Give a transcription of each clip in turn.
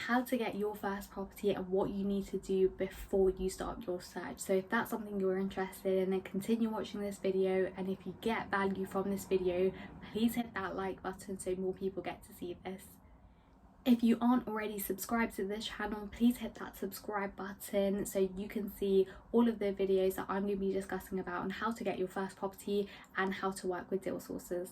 how to get your first property and what you need to do before you start your search. So if that's something you're interested in, then continue watching this video, and if you get value from this video, please hit that like button so more people get to see this. If you aren't already subscribed to this channel, please hit that subscribe button so you can see all of the videos that I'm going to be discussing about on how to get your first property and how to work with deal sources.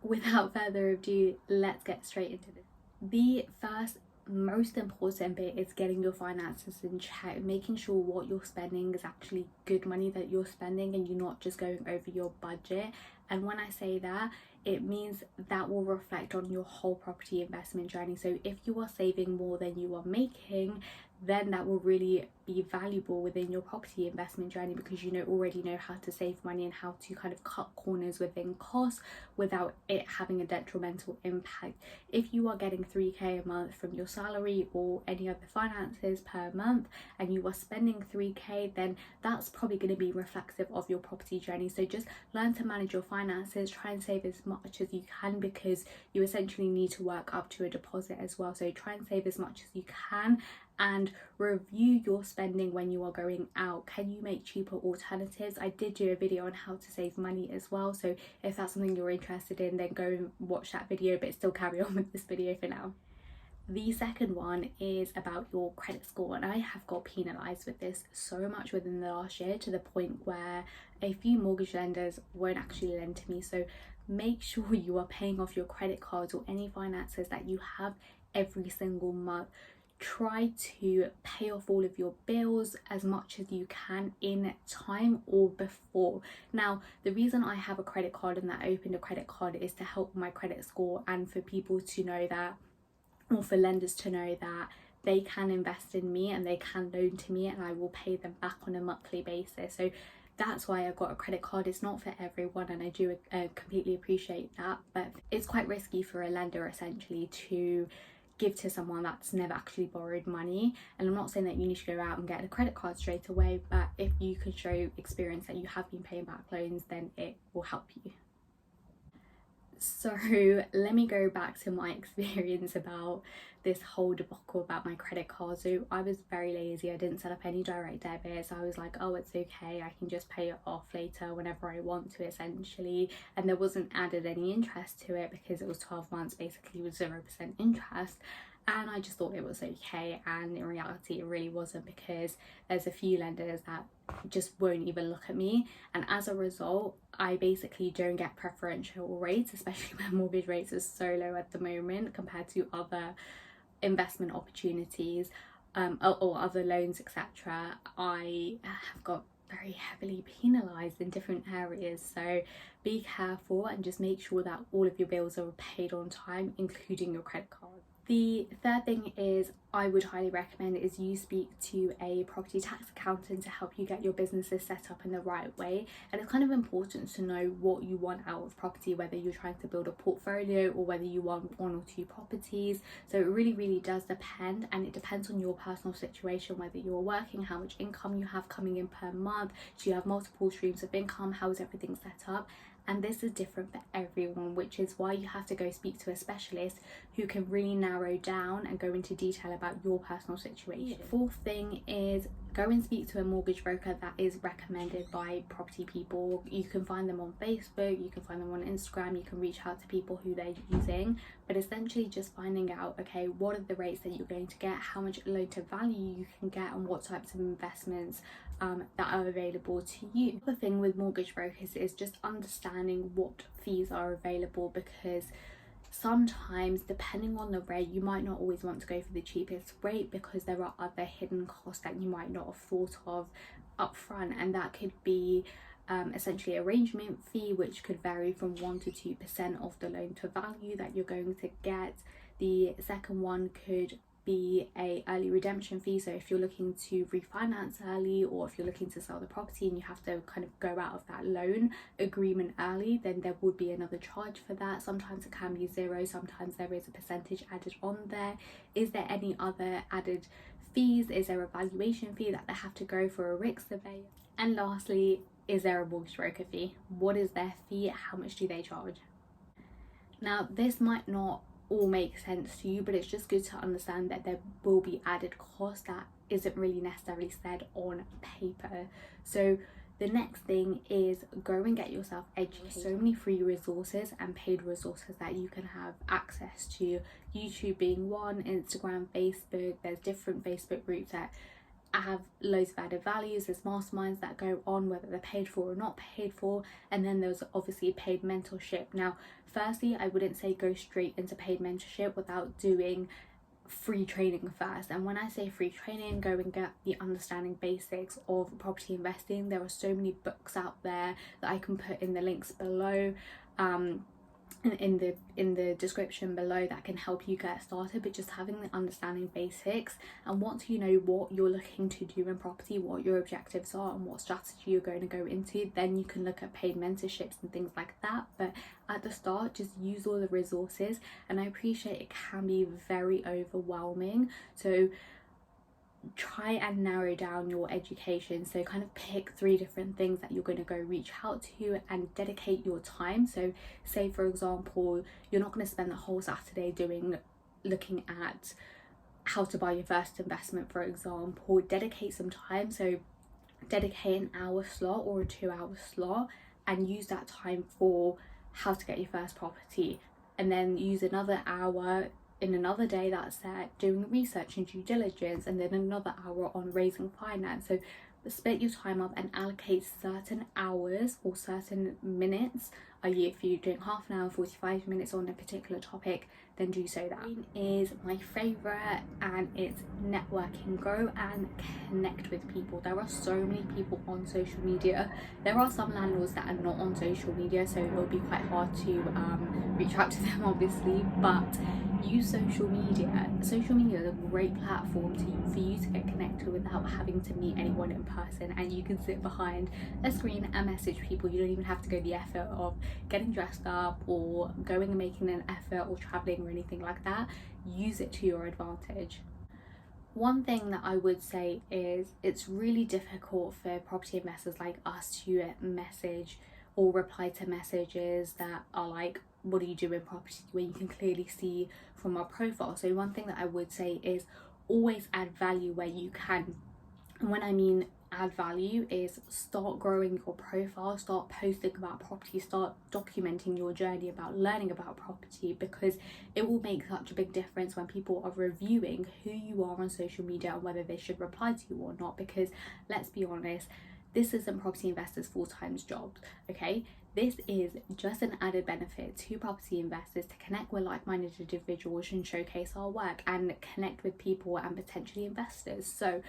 Without further ado, let's get straight into this. The first most important bit is getting your finances in check, making sure what you're spending is actually good money that you're spending and you're not just going over your budget. And when I say that, it means that will reflect on your whole property investment journey. So if you are saving more than you are making, then that will really be valuable within your property investment journey, because you already know how to save money and how to kind of cut corners within costs without it having a detrimental impact. If you are getting 3k a month from your salary or any other finances per month and you are spending 3k, then that's probably going to be reflective of your property journey. So just learn to manage your finances, try and save as much as you can, because you essentially need to work up to a deposit as well. So try and save as much as you can and review your spending when you are going out. Can you make cheaper alternatives? I did do a video on how to save money as well, so if that's something you're interested in, then go and watch that video, but still carry on with this video for now. The second one is about your credit score, and I have got penalised with this so much within the last year, to the point where a few mortgage lenders won't actually lend to me. So make sure you are paying off your credit cards or any finances that you have every single month. Try to pay off all of your bills as much as you can in time or before. Now, the reason I have a credit card and that I opened a credit card is to help my credit score, and for people to know that, or for lenders to know that they can invest in me and they can loan to me and I will pay them back on a monthly basis. So that's why I got a credit card. It's not for everyone, and I do completely appreciate that, but it's quite risky for a lender essentially to give to someone that's never actually borrowed money. And I'm not saying that you need to go out and get a credit card straight away, but if you can show experience that you have been paying back loans, then it will help you. So let me go back to my experience about this whole debacle about my credit card. So I was very lazy. I didn't set up any direct debits. I was like, oh, it's okay, I can just pay it off later whenever I want to, essentially. And there wasn't added any interest to it because it was 12 months basically with 0% interest. And I just thought it was okay, and in reality it really wasn't, because there's a few lenders that just won't even look at me, and as a result I basically don't get preferential rates, especially when mortgage rates are so low at the moment compared to other investment opportunities or other loans, etc. I have got very heavily penalised in different areas. So be careful and just make sure that all of your bills are paid on time, including your credit card. The third thing is I would highly recommend is you speak to a property tax accountant to help you get your businesses set up in the right way. And it's kind of important to know what you want out of property, whether you're trying to build a portfolio or whether you want 1 or 2 properties. So it really does depend, and it depends on your personal situation, whether you're working, how much income you have coming in per month, do you have multiple streams of income, how is everything set up. And this is different for everyone, which is why you have to go speak to a specialist who can really narrow down and go into detail about your personal situation. Fourth thing is go and speak to a mortgage broker that is recommended by property people. You can find them on Facebook, you can find them on Instagram, you can reach out to people who they're using, but essentially just finding out, okay, what are the rates that you're going to get, how much loan to value you can get, and what types of investments that are available to you. The thing with mortgage brokers is just understanding what fees are available, because sometimes depending on the rate you might not always want to go for the cheapest rate, because there are other hidden costs that you might not have thought of up front, and that could be essentially arrangement fee, which could vary from 1 to 2% of the loan to value that you're going to get. The second one could be a early redemption fee. So if you're looking to refinance early, or if you're looking to sell the property and you have to kind of go out of that loan agreement early, then there would be another charge for that. Sometimes it can be 0, sometimes there is a percentage added on there. Is there any other added fees? Is there a valuation fee that they have to go for a RIC survey? And lastly, is there a mortgage broker fee? What is their fee? How much do they charge? Now, this might not all make sense to you, but it's just good to understand that there will be added cost that isn't really necessarily said on paper. So the next thing is go and get yourself educated. So many free resources and paid resources that you can have access to, YouTube being one, Instagram, Facebook. There's different Facebook groups that have loads of added values. There's masterminds that go on, whether they're paid for or not paid for, and then there's obviously paid mentorship. Now firstly, I wouldn't say go straight into paid mentorship without doing free training first. And when I say free training, go and get the understanding basics of property investing. There are so many books out there that I can put in the links below, and in the description below, that can help you get started. But just having the understanding basics, and once you know what you're looking to do in property, what your objectives are and what strategy you're going to go into, then you can look at paid mentorships and things like that. But at the start, just use all the resources, and I appreciate it can be very overwhelming, so try and narrow down your education. So kind of pick 3 different things that you're going to go reach out to and dedicate your time. So say for example, you're not going to spend the whole Saturday looking at how to buy your first investment, for example. Dedicate some time, so dedicate an hour slot or a 2-hour slot, and use that time for how to get your first property, and then use another hour in another day that's set doing research and due diligence, and then another hour on raising finance. So split your time up and allocate certain hours or certain minutes. If you're doing half an hour, 45 minutes on a particular topic, then do so. That is my favorite, and it's networking. Go and connect with people. There are so many people on social media. There are some landlords that are not on social media, so it will be quite hard to reach out to them obviously, but use social media. Social media is a great platform for you to get connected without having to meet anyone in person, and you can sit behind a screen and message people. You don't even have to go the effort of getting dressed up or going and making an effort or traveling or anything like that. Use it to your advantage. One thing that I would say is it's really difficult for property investors like us to message or reply to messages that are like, what do you do in property, when you can clearly see from our profile. So one thing that I would say is always add value where you can. And when I mean add value is start growing your profile, start posting about property, start documenting your journey about learning about property, because it will make such a big difference when people are reviewing who you are on social media and whether they should reply to you or not. Because let's be honest, this isn't property investors' full-time jobs, okay? This is just an added benefit to property investors to connect with like-minded individuals and showcase our work and connect with people and potentially investors. So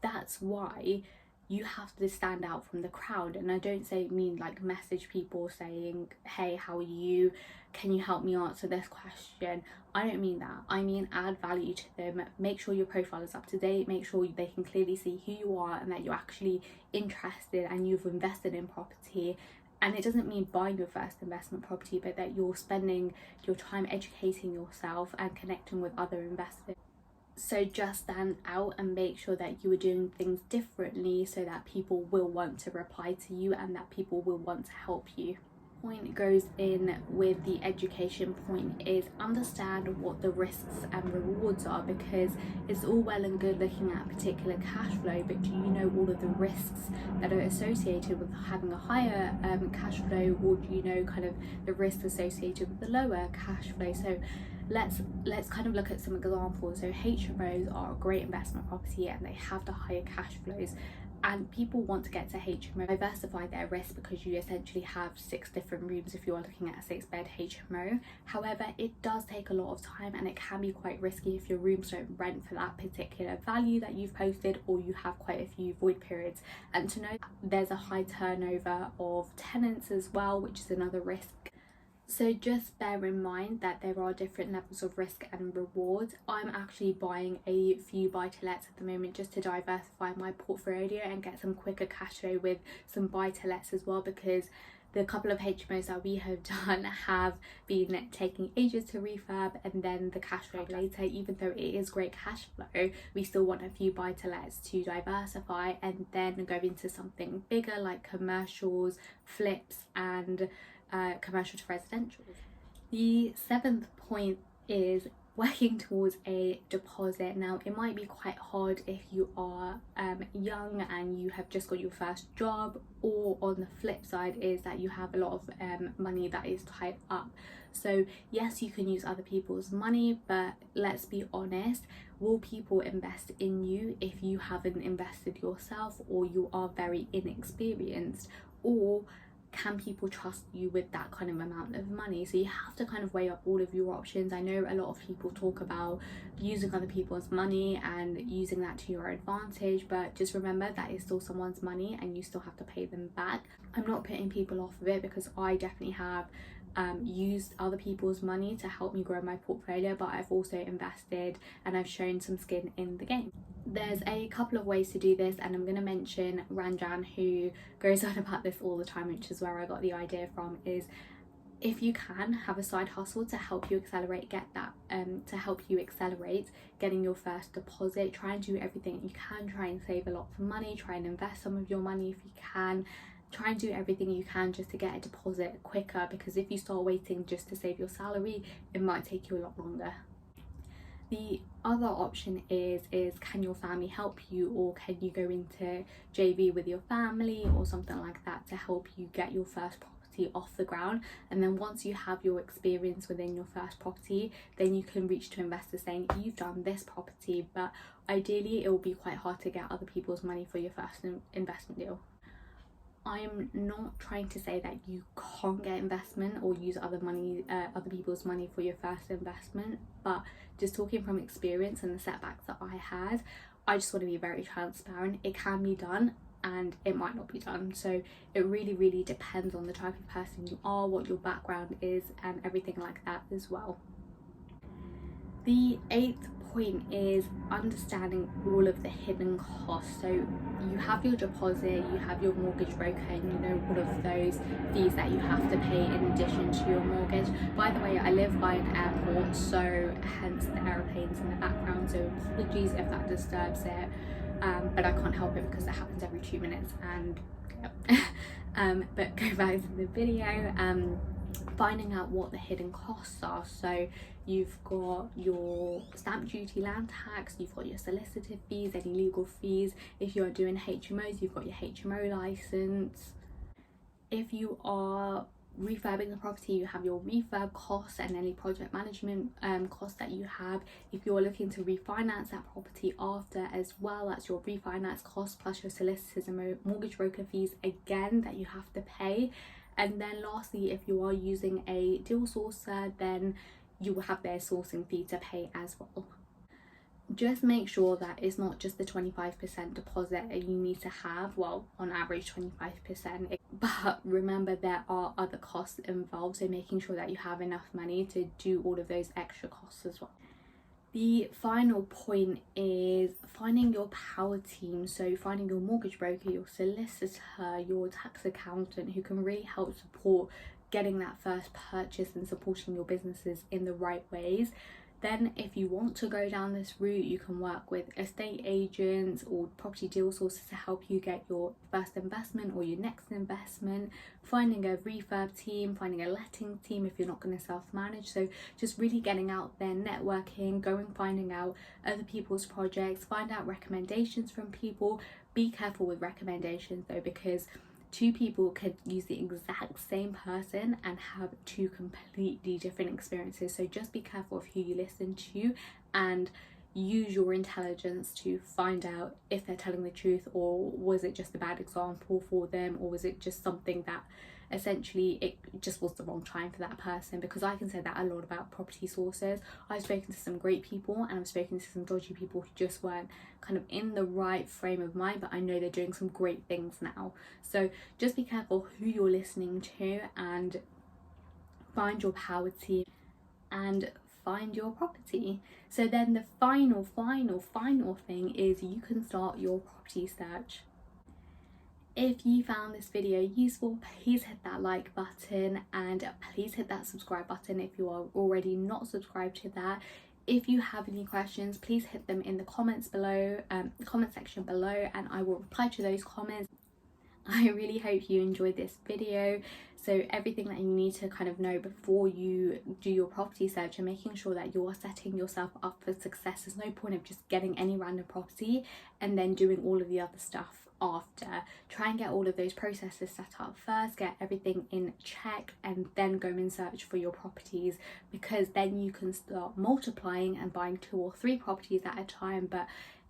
that's why you have to stand out from the crowd. And I don't mean like message people saying, hey, how are you? Can you help me answer this question? I don't mean that. I mean add value to them. Make sure your profile is up to date. Make sure they can clearly see who you are and that you're actually interested and you've invested in property. And it doesn't mean buying your first investment property, but that you're spending your time educating yourself and connecting with other investors. So just stand out and make sure that you are doing things differently so that people will want to reply to you and that people will want to help you. Point goes in with the education point is understand what the risks and rewards are, because it's all well and good looking at a particular cash flow, but do you know all of the risks that are associated with having a higher cash flow, or do you know kind of the risks associated with the lower cash flow? So let's kind of look at some examples. So HMOs are a great investment property and they have the higher cash flows, and people want to get to HMO, diversify their risk, because you essentially have 6 different rooms if you are looking at a 6-bed HMO. However, it does take a lot of time and it can be quite risky if your rooms don't rent for that particular value that you've posted, or you have quite a few void periods. And to know there's a high turnover of tenants as well, which is another risk. So just bear in mind that there are different levels of risk and reward. I'm actually buying a few buy-to-lets at the moment just to diversify my portfolio and get some quicker cash flow with some buy-to-lets as well, because the couple of HMOs that we have done have been taking ages to refurb, and then the cash flow later, even though it is great cash flow, we still want a few buy-to-lets to diversify and then go into something bigger like commercials, flips and commercial to residential. The 7th point is working towards a deposit. Now, it might be quite hard if you are young and you have just got your first job, or on the flip side is that you have a lot of money that is tied up. So yes, you can use other people's money, but let's be honest, will people invest in you if you haven't invested yourself, or you are very inexperienced? Or can people trust you with that kind of amount of money? So you have to kind of weigh up all of your options. I know a lot of people talk about using other people's money and using that to your advantage, but just remember that is still someone's money and you still have to pay them back. I'm not putting people off of it, because I definitely have used other people's money to help me grow my portfolio, but I've also invested and I've shown some skin in the game. There's a couple of ways to do this, and I'm going to mention Ranjan, who goes on about this all the time, which is where I got the idea from. Is if you can have a side hustle to help you accelerate getting your first deposit, try and do everything you can, try and save a lot of money, try and invest some of your money if you can. Try and do everything you can just to get a deposit quicker, because if you start waiting just to save your salary, it might take you a lot longer. The other option is can your family help you, or can you go into JV with your family or something like that to help you get your first property off the ground? And then once you have your experience within your first property, then you can reach to investors saying, you've done this property, but ideally it will be quite hard to get other people's money for your first investment deal. I'm not trying to say that you can't get investment or use other people's money for your first investment, but just talking from experience and the setbacks that I had, I just want to be very transparent. It can be done and it might not be done. So it really depends on the type of person you are, what your background is, and everything like that as well. The 8th point is understanding all of the hidden costs. So you have your deposit, you have your mortgage broker, and you know all of those fees that you have to pay in addition to your mortgage. By the way, I live by an airport, so hence the aeroplanes in the background, so apologies if that disturbs it, but I can't help it because it happens every 2 minutes. And but go back to the video. Finding out what the hidden costs are. So you've got your stamp duty, land tax, you've got your solicitor fees, any legal fees. If you're doing HMOs, you've got your HMO license. If you are refurbing the property, you have your refurb costs and any project management costs that you have. If you're looking to refinance that property after as well, that's your refinance costs plus your solicitors and mortgage broker fees again that you have to pay. And then lastly, if you are using a deal sourcer, then you will have their sourcing fee to pay as well. Just make sure that it's not just the 25% deposit that you need to have, well, on average 25%, but remember there are other costs involved, so making sure that you have enough money to do all of those extra costs as well. The final point is finding your power team, so finding your mortgage broker, your solicitor, your tax accountant, who can really help support getting that first purchase and supporting your businesses in the right ways. Then if you want to go down this route, you can work with estate agents or property deal sources to help you get your first investment or your next investment, finding a refurb team, finding a letting team if you're not going to self-manage. So just really getting out there, networking, finding out other people's projects, find out recommendations from people. Be careful with recommendations though, because 2 people could use the exact same person and have 2 completely different experiences. So just be careful of who you listen to and use your intelligence to find out if they're telling the truth, or was it just a bad example for them, or was it just something that essentially it just was the wrong time for that person. Because I can say that a lot about property sources. I've spoken to some great people and I've spoken to some dodgy people who just weren't kind of in the right frame of mind, but I know they're doing some great things now. So just be careful who you're listening to and find your power team and find your property. So then the final thing is you can start your property search. If you found this video useful, please hit that like button and please hit that subscribe button if you are already not subscribed to that. If you have any questions, please hit them in the comments below, comment section below, and I will reply to those comments. I really hope you enjoyed this video. So everything that you need to kind of know before you do your property search and making sure that you're setting yourself up for success. There's no point of just getting any random property and then doing all of the other stuff after. Try and get all of those processes set up first, get everything in check, and then go and search for your properties, because then you can start multiplying and buying 2 or 3 properties at a time. But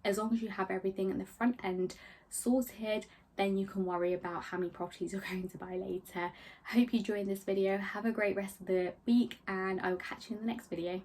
as long as you have everything in the front end sorted, then you can worry about how many properties you're going to buy later. I hope you enjoyed this video. Have a great rest of the week, and I will catch you in the next video.